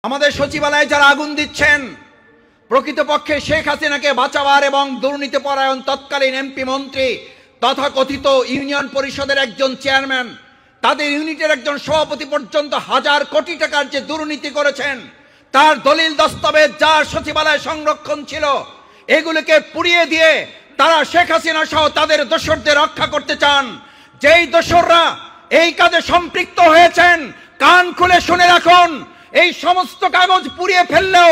আমাদের সচিবালয়ে যারা আগুন দিচ্ছেন প্রকৃতপক্ষে শেখ হাসিনাকে বাঁচাবার এবং দুর্নীতিপরায়ণ তৎকালীন এমপি মন্ত্রী তথাকথিত ইউনিয়ন পরিষদের একজন চেয়ারম্যান, তাদের ইউনিটের একজন সভাপতি পর্যন্ত হাজার কোটি টাকার যে দুর্নীতি করেছেন তার দলিল দস্তাবেজ যার সচিবালয়ে সংরক্ষণ ছিল, এগুলোকে পুড়িয়ে দিয়ে তারা শেখ হাসিনা সহ তাদের দোসরদের রক্ষা করতে চান। যেই দোসররা এই কাজে সম্পৃক্ত হয়েছেন কান খুলে শুনে রাখুন, এই সমস্ত কাগজ পুড়িয়ে ফেললেও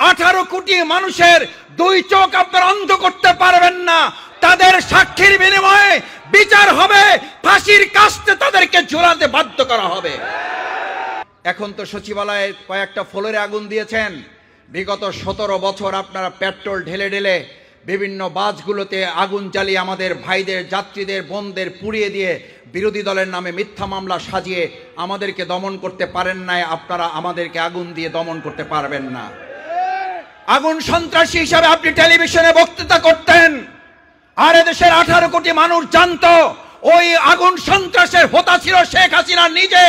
18 কোটি মানুষের দুই চোখ আপনারা অন্ধ করতে পারবেন না। তাদের সাক্ষীর বিনিময়ে বিচার হবে, ফাঁসির কাস্টে তাদেরকে ঝুলাতে বাধ্য করা হবে। এখন তো সচিবালয়ে কয়েকটা ফ্লোরে আগুন দিয়েছেন, বিগত 17 বছর আপনারা পেট্রোল ঢেলে ঢেলে বিভিন্ন বাসগুলোতে আগুন জ্বালিয়ে আমাদের ভাইদের, যাত্রীদের, বোনদের পুড়িয়ে দিয়ে বিরোধী দলের নামে মিথ্যা মামলা সাজিয়ে আমাদেরকে দমন করতে পারেন নাই। আপনারা আমাদেরকে আগুন দিয়ে দমন করতে পারবেন না। আগুন সন্ত্রাসী হিসাবে আপনি টেলিভিশনে বক্তৃতা করতেন, আর এদেশের 18 কোটি মানুষ জানতো ওই আগুন সন্ত্রাসের হোতা ছিল শেখ হাসিনা নিজে।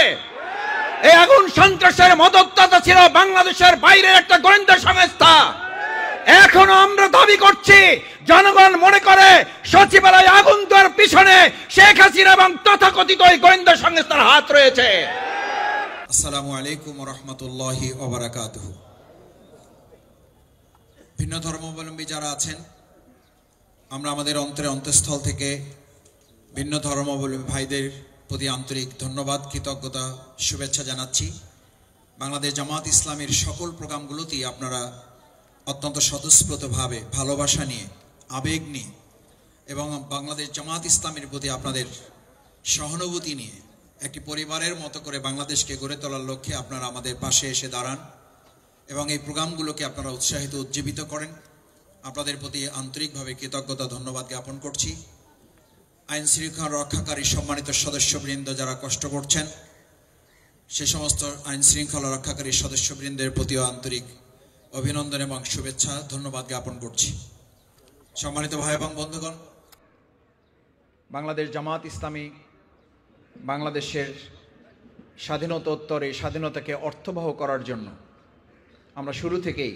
এই আগুন সন্ত্রাসের মদতদাতা ছিল বাংলাদেশের বাইরের একটা গোয়েন্দা সংস্থা। এখনো আমরা দাবি করছি, জনগণ মনে করে সচিবালয়ে আগুন দেওয়ার পিছনে শেখ হাসিনা এবং তথাকথিত ওই গোয়েন্দা সংস্থার হাত রয়েছে। আসসালামু আলাইকুম ওয়া রাহমাতুল্লাহি ওয়া বারাকাতুহু। ভিন্ন ধর্মাবলম্বী যারা আছেন, আমরা আমাদের অন্তঃস্থল থেকে ভিন্ন ধর্মাবলম্বী ভাইদের প্রতি আন্তরিক ধন্যবাদ, কৃতজ্ঞতা, শুভেচ্ছা জানাচ্ছি। বাংলাদেশ জামাত ইসলামীর সকল প্রোগ্রামগুলোতেই আপনারা অত্যন্ত স্বতঃস্ফূর্তভাবে ভালোবাসা নিয়ে, আবেগ নিয়ে এবং বাংলাদেশ জামাত ইসলামের প্রতি আপনাদের সহানুভূতি নিয়ে একটি পরিবারের মতো করে বাংলাদেশকে গড়ে তোলার লক্ষ্যে আপনারা আমাদের পাশে এসে দাঁড়ান এবং এই প্রোগ্রামগুলোকে আপনারা উৎসাহিত, উজ্জীবিত করেন। আপনাদের প্রতি আন্তরিকভাবে কৃতজ্ঞতা, ধন্যবাদ জ্ঞাপন করছি। আইন শৃঙ্খলা রক্ষাকারী সম্মানিত সদস্যবৃন্দ যারা কষ্ট করছেন, সে সমস্ত আইন শৃঙ্খলা রক্ষাকারী সদস্যবৃন্দের প্রতিও আন্তরিক অভিনন্দন এবং শুভেচ্ছা, ধন্যবাদ জ্ঞাপন করছি। সম্মানিত ভাই এবং বন্ধুগণ, বাংলাদেশ জামাত ইসলামী বাংলাদেশের স্বাধীনতোত্তর এই স্বাধীনতাকে অর্থবহ করার জন্য আমরা শুরু থেকেই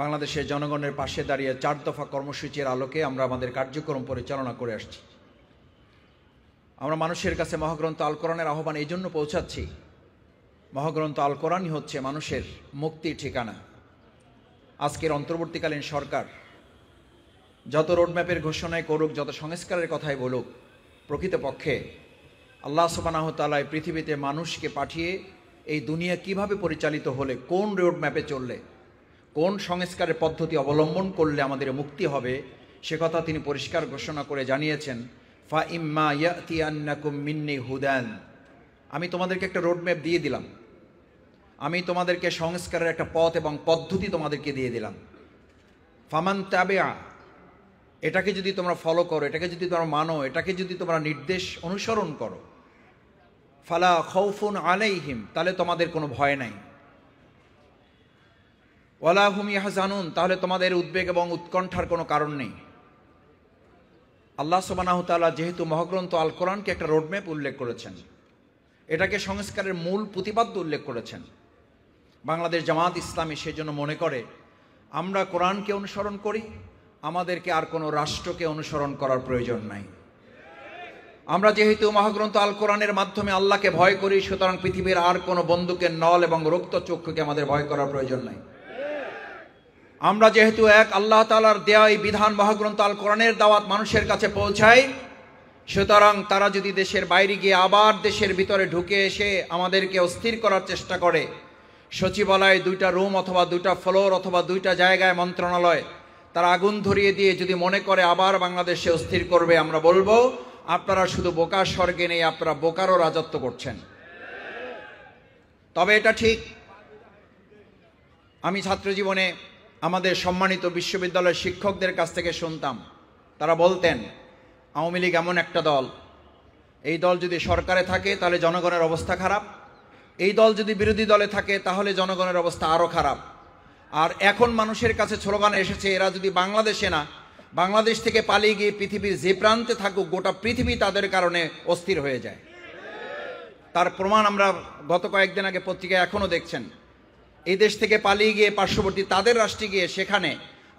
বাংলাদেশের জনগণের পাশে দাঁড়িয়ে 4 দফা কর্মসূচির আলোকে আমরা আমাদের কার্যক্রম পরিচালনা করে আসছি। আমরা মানুষের কাছে মহাগ্রন্থ আল কোরআনের আহ্বান এই জন্য পৌঁছাচ্ছি, মহাগ্রন্থ আল কোরআনই হচ্ছে মানুষের মুক্তির ঠিকানা। আজকের অন্তর্বর্তীকালীন সরকার যত রোডম্যাপের ঘোষণায় করুক, যত সংস্কারের কথাই বলুক, প্রকৃতপক্ষে আল্লাহ সুবহানাহু ওয়া তাআলা পৃথিবীতে মানুষকে পাঠিয়ে এই দুনিয়া কিভাবে পরিচালিত হলে, কোন রোডম্যাপে চললে, কোন সংস্কারের পদ্ধতি অবলম্বন করলে আমাদের মুক্তি হবে, সে কথা তিনি পরিষ্কার ঘোষণা করে জানিয়েছেন, ফা ইম্মা ইয়াতিয়ান্নাকুম মিন্নি হুদান। আমি তোমাদেরকে একটা রোডম্যাপ দিয়ে দিলাম, আমি তোমাদেরকে সংস্কারের একটা পথ এবং পদ্ধতি তোমাদেরকে দিয়ে দিলাম। ফামান তাবিআ, এটাকে যদি তোমরা ফলো করো, এটাকে যদি তোমরা মানো, এটাকে যদি তোমরা নির্দেশ অনুসরণ করো, ফালা খাউফুন আলাইহিম, তাহলে তোমাদের কোনো ভয় নাই, ওয়ালা হুম ইয়াহজানুন, তাহলে তোমাদের উদ্বেগ এবং উৎকণ্ঠার কোনো কারণ নেই। আল্লাহ সুবহানাহু ওয়া তাআলা যেহেতু মহাগ্রন্থ আল কোরআনকে একটা রোডম্যাপ উল্লেখ করেছেন, এটাকে সংস্কারের মূল প্রতিপাদ্য উল্লেখ করেছেন, বাংলাদেশ জামাত ইসলামী সেজন্য মনে করে আমরা কোরআনকে অনুসরণ করি, আমাদেরকে আর কোনো রাষ্ট্রকে অনুসরণ করার প্রয়োজন নাই। আমরা যেহেতু মহাগ্রন্থ আল কোরআনের মাধ্যমে আল্লাহকে ভয় করি, সুতরাং পৃথিবীর আর কোনো বন্দুকের নল এবং রক্ত চক্ষুকে আমাদের ভয় করার প্রয়োজন নাই। আমরা যেহেতু এক আল্লাহ তাআলার দেয়া এই বিধান মহাগ্রন্থ আল কোরআনের দাওয়াত মানুষের কাছে পৌঁছায়, সুতরাং তারা যদি দেশের বাইরে গিয়ে আবার দেশের ভিতরে ঢুকে এসে আমাদেরকে অস্থির করার চেষ্টা করে, সচিবালয়ে 2টা রুম অথবা 2টা ফ্লোর অথবা 2টা জায়গায় মন্ত্রণালয় তারা আগুন ধরিয়ে দিয়ে যদি মনে করে আবার বাংলাদেশে অস্থির করবে, আমরা বলবো আপনারা শুধু বোকার স্বর্গে নেই, আপনারা বোকারও রাজত্ব করছেন। তবে এটা ঠিক, আমি ছাত্র জীবনে আমাদের সম্মানিত বিশ্ববিদ্যালয়ের শিক্ষকদের কাছ থেকে শুনতাম, তারা বলতেন আওয়ামী লীগ এমন একটা দল, এই দল যদি সরকারে থাকে তাহলে জনগণের অবস্থা খারাপ, এই দল যদি বিরোধী দলে থাকে তাহলে জনগণের অবস্থা আরও খারাপ। আর এখন মানুষের কাছে স্লোগান এসেছে, এরা যদি বাংলাদেশে না, বাংলাদেশ থেকে পালিয়ে গিয়ে পৃথিবীর যে প্রান্তে থাকুক, গোটা পৃথিবী তাদের কারণে অস্থির হয়ে যায়। তার প্রমাণ আমরা গত কয়েকদিন আগে পত্রিকায় এখনো দেখছেন, এই দেশ থেকে পালিয়ে গিয়ে পার্শ্ববর্তী তাদের রাষ্ট্রে গিয়ে সেখানে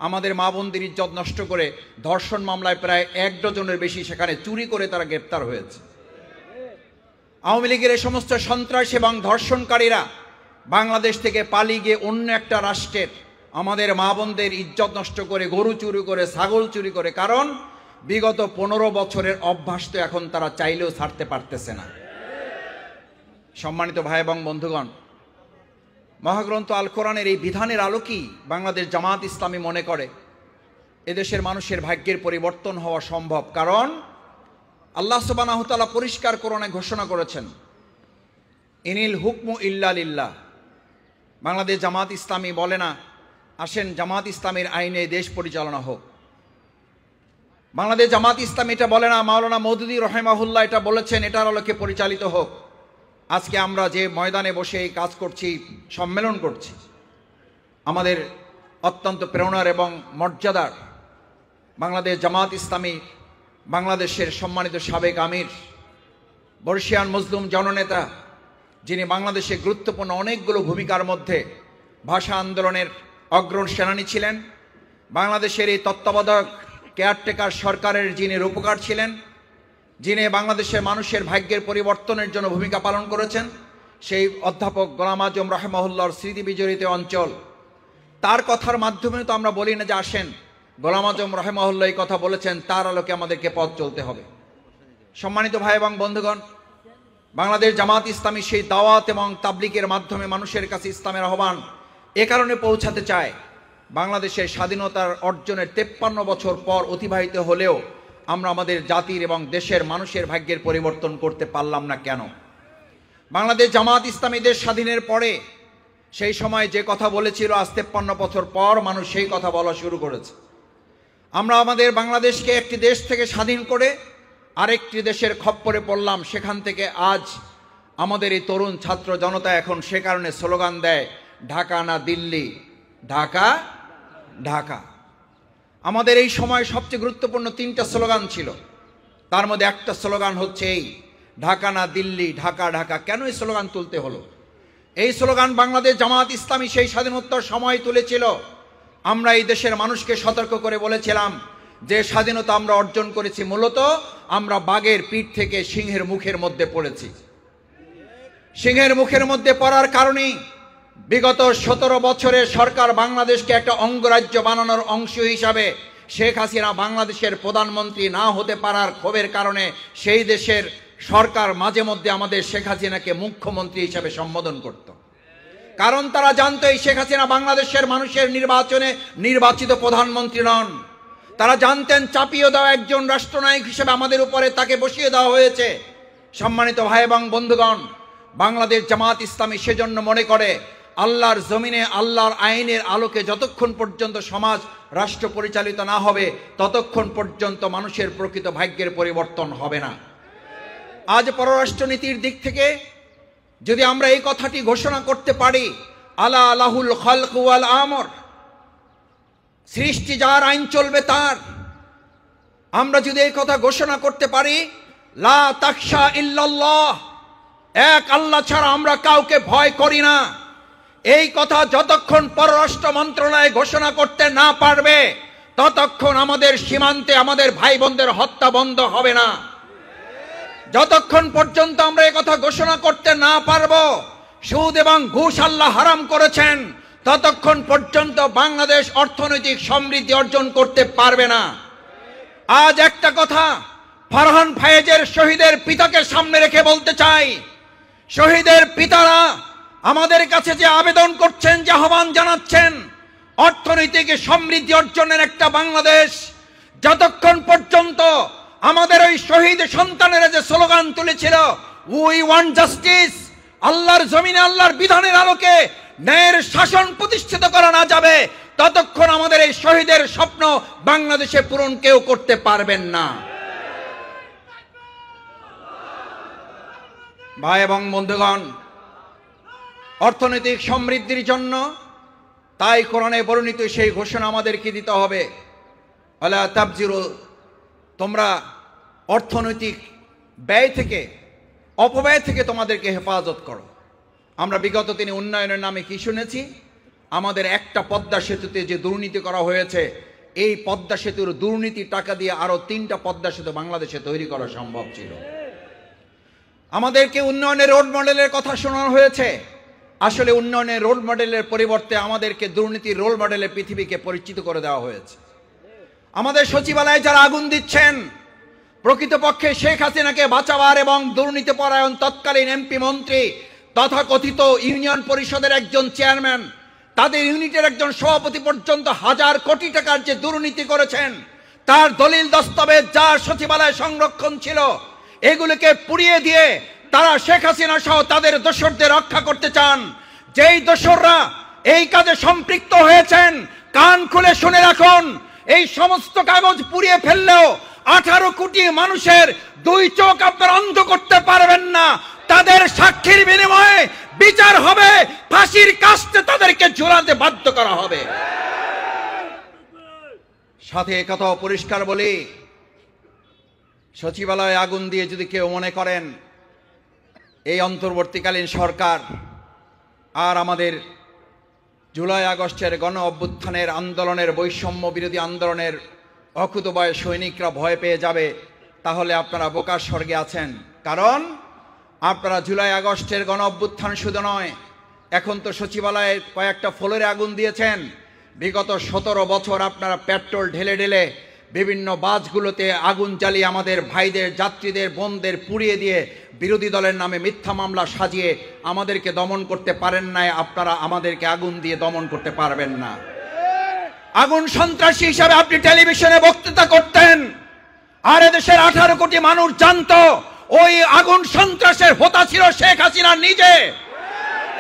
আমাদের মা বোনদের ইজ্জত নষ্ট করে ধর্ষণ মামলায় প্রায় 1 ডজনের বেশি সেখানে চুরি করে তারা গ্রেপ্তার হয়েছে। আওয়ামী লীগের এই সমস্ত সন্ত্রাস এবং ধর্ষণকারীরা বাংলাদেশ থেকে পালিয়ে গিয়ে অন্য একটা রাষ্ট্রের আমাদের মা বোনদের ইজ্জত নষ্ট করে, গরু চুরি করে, ছাগল চুরি করে, কারণ বিগত 15 বছরের অভ্যাস তো এখন তারা চাইলেও ছাড়তে পারতেছে না। সম্মানিত ভাই এবং বন্ধুগণ, মহাগ্রন্থ আল কোরআনের এই বিধানের আলোকেই বাংলাদেশ জামাত ইসলামী মনে করে এদেশের মানুষের ভাগ্যের পরিবর্তন হওয়া সম্ভব। কারণ আল্লাহ সুবহানাহু ওয়া তাআলা পরিষ্কার কোরআনে ঘোষণা করেছেন, ইনিল হুকমু ইল্লা লিল্লাহ। বাংলাদেশ জামাত ইসলামী বলে না আসেন জামাত ইসলামীর আইনে দেশ পরিচালনা হোক। বাংলাদেশ জামাত ইসলামী এটা বলে না মাওলানা মওদুদী রহিমাহুল্লাহ এটা বলেছেন এটার আলোকে পরিচালিত হোক। আজকে আমরা যে ময়দানে বসে এই কাজ করছি, সম্মেলন করছি, আমাদের অত্যন্ত প্রেরণার এবং মর্যাদার বাংলাদেশ জামাত ইসলামী বাংলাদেশের সম্মানিত সাবেক আমির, বর্ষিয়ান মজলুম জননেতা, যিনি বাংলাদেশে গুরুত্বপূর্ণ অনেকগুলো ভূমিকার মধ্যে ভাষা আন্দোলনের অগ্রণী সেনানী ছিলেন, বাংলাদেশের এই তত্ত্বাবধায়ক কেয়ারটেকার সরকারের যিনি রূপকার ছিলেন, যিনি বাংলাদেশের মানুষের ভাগ্যের পরিবর্তনের জন্য ভূমিকা পালন করেছেন, সেই অধ্যাপক গোলাম আজম রাহিমাহুল্লাহর স্মৃতি বিজড়িত অঞ্চল, তার কথার মাধ্যমে তো আমরা বলি না যে আসেন গোলাম আজম রাহিমাহুল্লাহ এই কথা বলেছেন, তার আলোকে আমাদেরকে পথ চলতে হবে। সম্মানিত ভাই এবং বন্ধুগণ, বাংলাদেশ জামাত ইসলামী সেই দাওয়াত এবং তাবলীগের মাধ্যমে মানুষের কাছে ইসলামের আহ্বান এ কারণে পৌঁছাতে চায়, বাংলাদেশের স্বাধীনতার অর্জনের 53 বছর পর অতিবাহিত হলেও আমরা আমাদের জাতির এবং দেশের মানুষের ভাগ্যের পরিবর্তন করতে পারলাম না কেন? বাংলাদেশ জামাত ইসলামী দেশ স্বাধীনের পরে সেই সময় যে কথা বলেছিল, আজ 53 বছর পর মানুষ সেই কথা বলা শুরু করেছে। আমরা আমাদের বাংলাদেশকে একটি দেশ থেকে স্বাধীন করে আরেকটি দেশের খপ্পরে পড়লাম। সেখান থেকে আজ আমাদের এই তরুণ ছাত্র জনতা এখন সে কারণে স্লোগান দেয়, ঢাকা না দিল্লি, ঢাকা ঢাকা। আমাদের এই সময় সবচেয়ে গুরুত্বপূর্ণ 3টা স্লোগান ছিল, তার মধ্যে একটা স্লোগান হচ্ছে এই, ঢাকা না দিল্লি, ঢাকা ঢাকা। কেন এই স্লোগান তুলতে হলো? এই স্লোগান বাংলাদেশ জামাত ইসলামী সেই স্বাধীনোত্তর সময় তুলেছিল। আমরা এই দেশের মানুষকে সতর্ক করে বলেছিলাম যে স্বাধীনতা আমরা অর্জন করেছি মূলত আমরা বাঘের পিঠ থেকে সিংহের মুখের মধ্যে পড়েছি। সিংহের মুখের মধ্যে পড়ার কারণেই বিগত 17 বছরের সরকার বাংলাদেশকে একটা অঙ্গরাজ্য বানানোর অংশ হিসাবে শেখ হাসিনা বাংলাদেশের প্রধানমন্ত্রী না হতে পারার ক্ষোভের কারণে সেই দেশের সরকার মাঝে মধ্যে আমাদের শেখ হাসিনাকে মুখ্যমন্ত্রী হিসাবে সম্বোধন করত। কারণ তারা জানতো এই শেখ হাসিনা বাংলাদেশের মানুষের নির্বাচনে নির্বাচিত প্রধানমন্ত্রী নন। তারা জানতেন চাপিয়ে দেওয়া একজন রাষ্ট্রনায়ক হিসেবে আমাদের উপরে তাকে বসিয়ে দেওয়া হয়েছে। সম্মানিত ভাই এবং বন্ধুগণ, বাংলাদেশ জামাত ইসলামী সেজন্য মনে করে আল্লাহর জমিনে আল্লাহর আইনের আলোকে যতক্ষণ পর্যন্ত সমাজ রাষ্ট্র পরিচালিত না হবে ততক্ষণ পর্যন্ত মানুষের প্রকৃত ভাগ্যের পরিবর্তন হবে না। আজ পররাষ্ট্রনীতির দিক থেকে যদি আমরা এই কথাটি ঘোষণা করতে পারি, আলা আলাহুল খালক ওয়াল আমর, সৃষ্টি যার, আইন চলবে তার, আমরা যদি এই কথা ঘোষণা করতে পারি, লা তাখশা ইল্লাল্লাহ, এক আল্লাহ ছাড়া আমরা কাউকে ভয় করি না, এই কথা যতক্ষণ পররাষ্ট্র মন্ত্রণালয় ঘোষণা করতে না পারবে ততক্ষণ আমাদের সীমান্তে আমাদের ভাই বোনদের হত্যা বন্ধ হবে না। যতক্ষণ পর্যন্ত আমরা এই কথা ঘোষণা করতে না পারবো সুদ এবং ঘুষ আল্লাহ হারাম করেছেন ততক্ষণ পর্যন্ত বাংলাদেশ অর্থনৈতিক সমৃদ্ধি অর্জন করতে পারবে না। আজ একটা কথা ফারহান ফায়েজের শহীদের পিতাকে সামনে রেখে বলতে চাই, শহীদের পিতারা আমাদের কাছে যে আবেদন করছেন, যে আহ্বান জানাচ্ছেন, অর্থনৈতিক সমৃদ্ধি অর্জনের একটা বাংলাদেশ, যতক্ষণ পর্যন্ত আমাদের ওই শহীদ সন্তানেরা যে স্লোগান তুলেছিল উই ওয়ান্ট জাস্টিস, আল্লাহর জমিনে আল্লাহর বিধানের আলোকে ন্যায়ের শাসন প্রতিষ্ঠিত করা না যাবে ততক্ষণ আমাদের এই শহীদের স্বপ্ন বাংলাদেশে পূরণ কেউ করতে পারবেন না। ভাই এবং বন্ধুগণ, অর্থনৈতিক সমৃদ্ধির জন্য তাই কোরআনে বর্ণিত সেই ঘোষণা আমাদেরকে দিতে হবে, আলা তাবজিরু, তোমরা অর্থনৈতিক ব্যয় থেকে, অপব্যয় থেকে তোমাদেরকে হেফাজত করো। আমরা বিগত দিনে উন্নয়নের নামে কি শুনেছি? আমাদের একটা পদ্মা সেতুতে যে দুর্নীতি করা হয়েছে, এই পদ্মা সেতুর দুর্নীতি টাকা দিয়ে আরো 3টা পদ্মা সেতু বাংলাদেশে তৈরি করা সম্ভব ছিল। আমাদেরকে উন্নয়নের রোল মডেলের কথা শোনানো হয়েছে। আসলে উন্নয়নের রোল মডেলের পরিবর্তে আমাদেরকে দুর্নীতির রোল মডেলে পৃথিবীকে পরিচিত করে দেওয়া হয়েছে। আমাদের সচিবালয়ে যারা আগুন দিচ্ছেন, প্রকৃতপক্ষে শেখ হাসিনাকে বাঁচাবার এবং দুর্নীতি পরায়ণ তৎকালীন এমপি মন্ত্রী তথাকথিত ইউনিয়ন পরিষদের একজন চেয়ারম্যান, তাদের ইউনিটের একজন সভাপতি পর্যন্ত হাজার কোটি টাকার যে দুর্নীতি করেছেন, তার দলিল দস্তাবেজ যার সচিবালয়ে সংরক্ষণ ছিল, এগুলোকে পুড়িয়ে দিয়ে তারা শেখ হাসিনা সহ তাদের দোসরদের রক্ষা করতে চান। যেই দোসররা এই কাজে সম্পৃক্ত হয়েছেন, কান খুলে শুনে রাখুন, এই সমস্ত কাগজ পুড়িয়ে ফেললেও 18 কোটি মানুষের 2 চোখ আপনারা অন্ধ করতে পারবেন না। তাদের সাক্ষীর বিনিময়ে বিচার হবে, ফাঁসির কাস্টে তাদেরকে ঝুলাতে বাধ্য করা হবে। সাথে একথাও পরিষ্কার বলি, সচিবালয়ে আগুন দিয়ে যদি কেউ মনে করেন এই অন্তর্বর্তীকালীন সরকার আর আমাদের জুলাই আগস্টের গণ অভ্যুত্থানের আন্দোলনের, বৈষম্য বিরোধী আন্দোলনের অকুতোভয় সৈনিকরা ভয় পেয়ে যাবে, তাহলে আপনারা বোকার স্বর্গে আছেন। কারণ আপনারা জুলাই আগস্টের গণ অভ্যুত্থান শুধু নয়, এখন তো সচিবালয়ে কয়েকটা ফ্লোরে আগুন দিয়েছেন। বিগত 17 বছর আপনারা পেট্রোল ঢেলে ঢেলে বিভিন্ন বাসগুলোতে আগুন জ্বালিয়ে আমাদের ভাইদের, যাত্রীদের, বোনদের পুড়িয়ে দিয়ে বিরোধী দলের নামে মিথ্যা মামলা সাজিয়ে আমাদেরকে দমন করতে পারেন নাই। আপনারা আমাদেরকে আগুন দিয়ে দমন করতে পারবেন না। আগুন সন্ত্রাসী হিসাবে আপনি টেলিভিশনে বক্তৃতা করতেন, আর এদেশের 18 কোটি মানুষ জানতো ওই আগুন সন্ত্রাসের হোতা ছিল শেখ হাসিনা নিজে।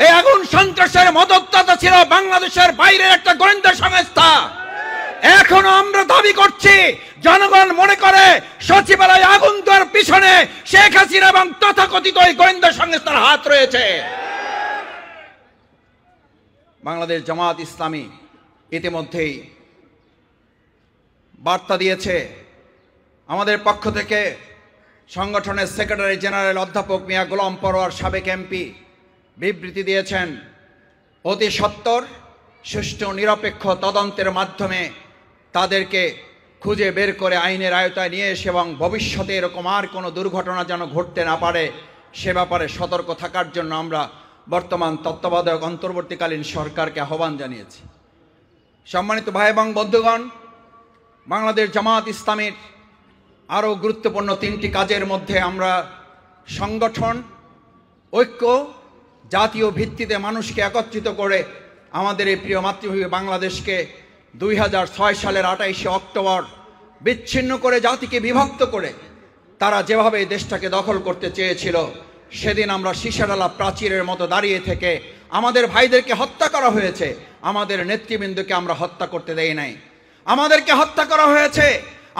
এই আগুন সন্ত্রাসের মদতদাতা ছিল বাংলাদেশের বাইরের একটা গোয়েন্দা সংস্থা। এখনো আমরা দাবি করছি, জনগণ মনে করে সচিবালয়ে আগুন দেওয়ার পিছনে শেখ হাসিনা এবং তথাকথিত ওই গোয়েন্দা সংস্থার হাত রয়েছে। বাংলাদেশ জামাত ইসলামী ইতিমধ্যেই বার্তা দিয়েছে। আমাদের পক্ষ থেকে সংগঠনের সেক্রেটারি জেনারেল অধ্যাপক মিয়া গোলাম পরোয়ার, সাবেক এমপি, বিবৃতি দিয়েছেন, অতি সত্বর সুষ্ঠু নিরপেক্ষ তদন্তের মাধ্যমে তাদেরকে খুঁজে বের করে আইনের আওতায় নিয়ে এসে এবং ভবিষ্যতে এরকম আর কোনো দুর্ঘটনা যেন ঘটতে না পারে সে ব্যাপারে সতর্ক থাকার জন্য আমরা বর্তমান তত্ত্বাবধায়ক অন্তর্বর্তীকালীন সরকারকে আহ্বান জানিয়েছি। সম্মানিত ভাই এবং বন্ধুগণ, বাংলাদেশ জামাত ইসলামীর আরও গুরুত্বপূর্ণ 3টি কাজের মধ্যে আমরা সংগঠন, ঐক্য, জাতীয় ভিত্তিতে মানুষকে একত্রিত করে আমাদের এই প্রিয় মাতৃভূমি বাংলাদেশকে 2006 সালের 28শে অক্টোবর বিচ্ছিন্ন করে, জাতিকে বিভক্ত করে তারা যেভাবে এই দেশটাকে দখল করতে চেয়েছিল, সেদিন আমরা সীসাডালা প্রাচীরের মতো দাঁড়িয়ে থেকে আমাদের ভাইদেরকে হত্যা করা হয়েছে। আমাদের নেতৃবৃন্দকে আমরা হত্যা করতে দেই নাই। আমাদেরকে হত্যা করা হয়েছে,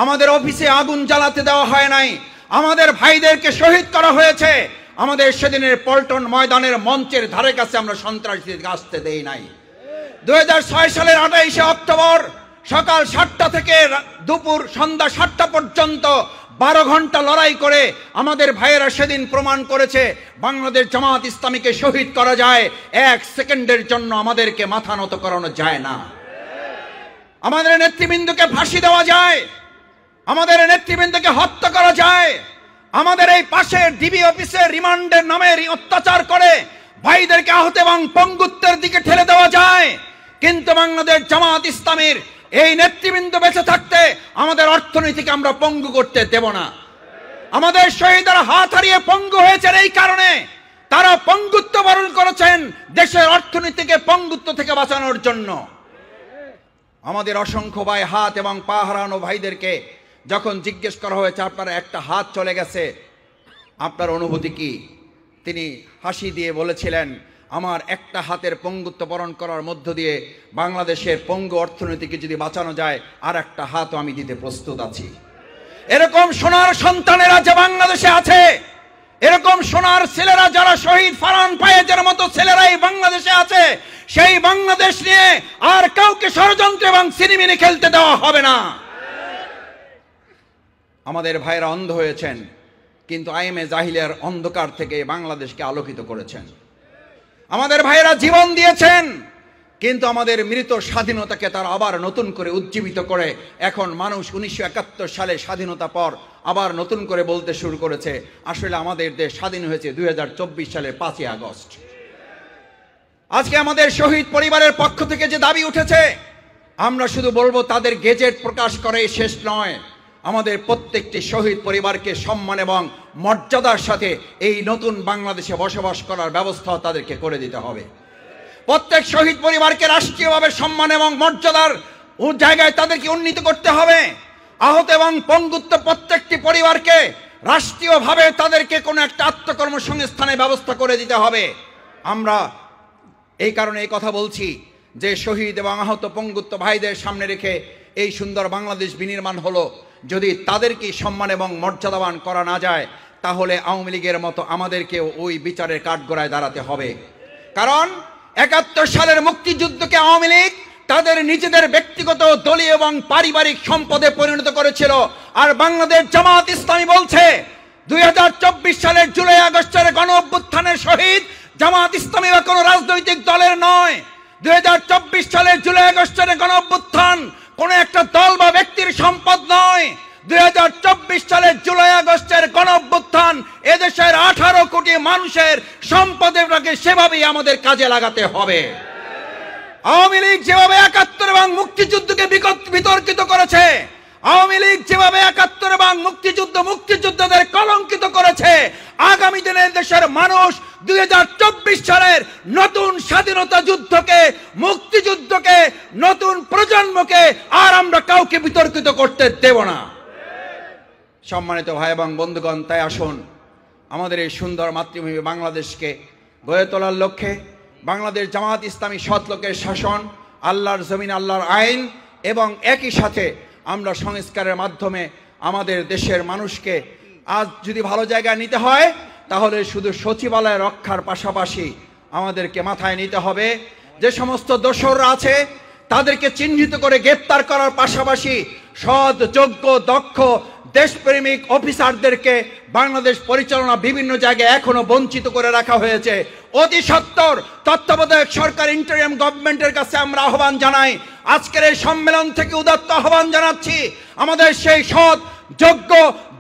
আমাদের অফিসে আগুন জ্বালাতে দেওয়া হয় নাই, আমাদের ভাইদেরকে শহীদ করা হয়েছে। আমাদের সেদিনের পল্টন ময়দানের মঞ্চের ধারে কাছে আমরা সন্ত্রাসীদেরকে আসতে দেই নাই। 2006 সালের 28শে অক্টোবর সকাল 7টা থেকে দুপুর সন্ধ্যা 7টা পর্যন্ত 12 ঘন্টা লড়াই করে আমাদের ভাইয়েরা সেদিন প্রমাণ করেছে বাংলাদেশ জামাত ইসলামীকে শহীদ করা যায়, 1 সেকেন্ডের জন্য আমাদেরকে মাথা নত করানো যায় না। আমাদের নেতৃবৃন্দকে ফাঁসি দেওয়া যায়, আমাদের নেতৃবৃন্দকে হত্যা করা যায়, আমাদের এই পাশের ডিবি অফিসে রিমান্ডের নামে অত্যাচার করে ভাইদেরকে আহত এবং পঙ্গুত্বের দিকে ঠেলে দেওয়া যায়। কিন্তু বাংলাদেশ জামাত ইসলামীর এই নেতৃবৃন্দ বেঁচে থাকতে আমাদের অর্থনীতিকে আমরা পঙ্গু করতে দেব না। আমাদের শহীদরা হাত হারিয়ে পঙ্গু হয়েছেন এই কারণে, তারা পঙ্গুত্ব বরণ করেছেন দেশের অর্থনীতিকে পঙ্গুত্ব থেকে বাঁচানোর জন্য। আমাদের অসংখ্য ভাই হাত এবং পা হারানো ভাইদেরকে যখন জিজ্ঞেস করা হয়েছে আপনার একটা হাত চলে গেছে, আপনার অনুভূতি কি, তিনি হাসি দিয়ে বলেছিলেন, আমার একটা হাতের পঙ্গুত্ব বরণ করার মধ্য দিয়ে বাংলাদেশের পঙ্গু অর্থনীতিকে যদি বাঁচানো যায়, আর একটা হাতও আমি দিতে প্রস্তুত আছি। এরকম সোনার সন্তানেরা যে বাংলাদেশে আছে, এরকম সোনার ছেলেরা যারা শহীদ ফারহান পায়েজের মতো ছেলেরাই বাংলাদেশে আছে, সেই বাংলাদেশ নিয়ে আর কাউকে ষড়যন্ত্র এবং সিনেমিনি খেলতে দেওয়া হবে না। আমাদের ভাইরা অন্ধ হয়েছেন, কিন্তু আইএমএ জাহিলিয়ার অন্ধকার থেকে বাংলাদেশকে আলোকিত করেছেন। আমাদের ভাইয়েরা জীবন দিয়েছেন, কিন্তু আমাদের মৃত স্বাধীনতাকে তারা আবার নতুন করে উজ্জীবিত করে এখন মানুষ 1971 সালে স্বাধীনতা পর আবার নতুন করে বলতে শুরু করেছে আসলে আমাদের দেশ স্বাধীন হয়েছে 2024 সালের 5ই আগস্ট। আজকে আমাদের শহীদ পরিবারের পক্ষ থেকে যে দাবি উঠেছে, আমরা শুধু বলবো তাদের গেজেট প্রকাশ করে শেষ নয়, আমাদের প্রত্যেকটি শহীদ পরিবারকে সম্মান এবং মর্যাদার সাথে এই নতুন বাংলাদেশে বসবাস করার ব্যবস্থা তাদেরকে করে দিতে হবে। প্রত্যেক শহীদ পরিবারকে রাষ্ট্রীয়ভাবে সম্মান এবং মর্যাদার জায়গায় তাদেরকে উন্নীত করতে হবে। আহত এবং পঙ্গুত্ব প্রত্যেকটি পরিবারকে রাষ্ট্রীয়ভাবে তাদেরকে কোনো একটা আত্মকর্মসংস্থানের ব্যবস্থা করে দিতে হবে। আমরা এই কারণে এই কথা বলছি যে শহীদ এবং আহত পঙ্গুত্ব ভাইদের সামনে রেখে এই সুন্দর বাংলাদেশ বিনির্মাণ হলো, যদি তাদেরকে সম্মান এবং মর্যাদাবান করা না যায় তাহলে আওয়ামী লীগের মতো আমাদেরকেও ওই বিচারের কাঠগড়ায় দাঁড়াতে হবে। কারণ 71 সালের মুক্তিযুদ্ধকে আওয়ামী লীগ তাদের নিজেদের ব্যক্তিগত দলীয় এবং পারিবারিক সম্পদে পরিণত করেছিল, আর বাংলাদেশ জামাত ইসলামী বলছে 2024 সালের জুলাই আগস্টের গণ অভ্যুত্থানের শহীদ জামাত ইসলামী বা কোনো রাজনৈতিক দলের নয়। 2024 সালের জুলাই আগস্টের গণ অভ্যুত্থান কোনো একটা দল বা ব্যক্তির সম্পদ নয়। 2024 সালের জুলাই আগস্টের গণ অভ্যুত্থান এদেশের 18 কোটি মানুষের সম্পদেরকে সেভাবেই আমাদের কাজে লাগাতে হবে। আওয়ামী লীগ যেভাবে 71 এবং মুক্তিযুদ্ধকে বিতর্কিত করেছে, আওয়ামী লীগ যেভাবে 71 এবং মুক্তিযুদ্ধদের কলঙ্কিত করেছে, আগামী দিনে দেশের মানুষ 2024 সালের নতুন স্বাধীনতা যুদ্ধকে, মুক্তিযুদ্ধকে, নতুন প্রজন্মকে আর আমরা কাউকে বিতর্কিত করতে দেব না। সম্মানিত ভাই এবং বন্ধুগণ, তাই আসুন আমাদের এই সুন্দর মাতৃভূমি বাংলাদেশকে গড়ে তোলার লক্ষ্যে বাংলাদেশ জামাত ইসলামী সৎ লোকের শাসন, আল্লাহর জমিন, আল্লাহর আইন এবং একই সাথে আমরা সংস্কারের মাধ্যমে আমাদের দেশের মানুষকে আজ যদি ভালো জায়গায় নিতে হয় তাহলে শুধু সচিবালয় রক্ষার পাশাপাশি আমাদেরকে মাথায় নিতে হবে যে সমস্ত দোসররা আছে তাদেরকে চিহ্নিত করে গ্রেপ্তার করার পাশাপাশি সৎ, যোগ্য, দক্ষ, দেশপ্রেমিক অফিসারদেরকে বাংলাদেশ পরিচালনা বিভিন্ন জায়গায় এখনো বঞ্চিত করে রাখা হয়েছে। অতি সত্বর তত্ত্বাবধায়ক সরকার ইন্টারিম গভর্নমেন্টের কাছে আমরা আহ্বান জানাই, আজকের এই সম্মেলন থেকে উদাত্ত আহ্বান জানাচ্ছি, আমাদের সেই সৎ, যোগ্য,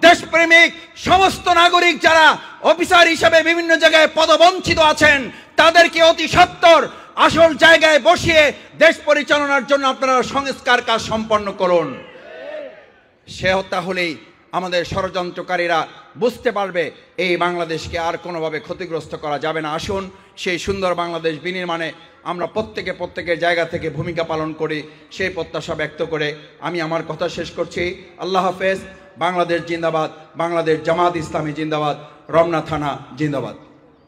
দেশপ্রেমিক সমস্ত নাগরিক যারা অফিসার হিসেবে বিভিন্ন জায়গায় পদবঞ্চিত আছেন তাদেরকে অতি সত্বর আসল জায়গায় বসিয়ে দেশ পরিচালনার জন্য আপনারা সংস্কার কাজ সম্পন্ন করুন। সে তাহলেই আমাদের ষড়যন্ত্রকারীরা বুঝতে পারবে এই বাংলাদেশকে আর কোনোভাবে ক্ষতিগ্রস্ত করা যাবে না। আসুন সেই সুন্দর বাংলাদেশ বিনির্মাণে আমরা প্রত্যেকের জায়গা থেকে ভূমিকা পালন করি, সেই প্রত্যাশা ব্যক্ত করে আমি আমার কথা শেষ করছি। আল্লাহ হাফেজ। বাংলাদেশ জিন্দাবাদ, বাংলাদেশ জামাত ইসলামী জিন্দাবাদ, রমনা থানা জিন্দাবাদ।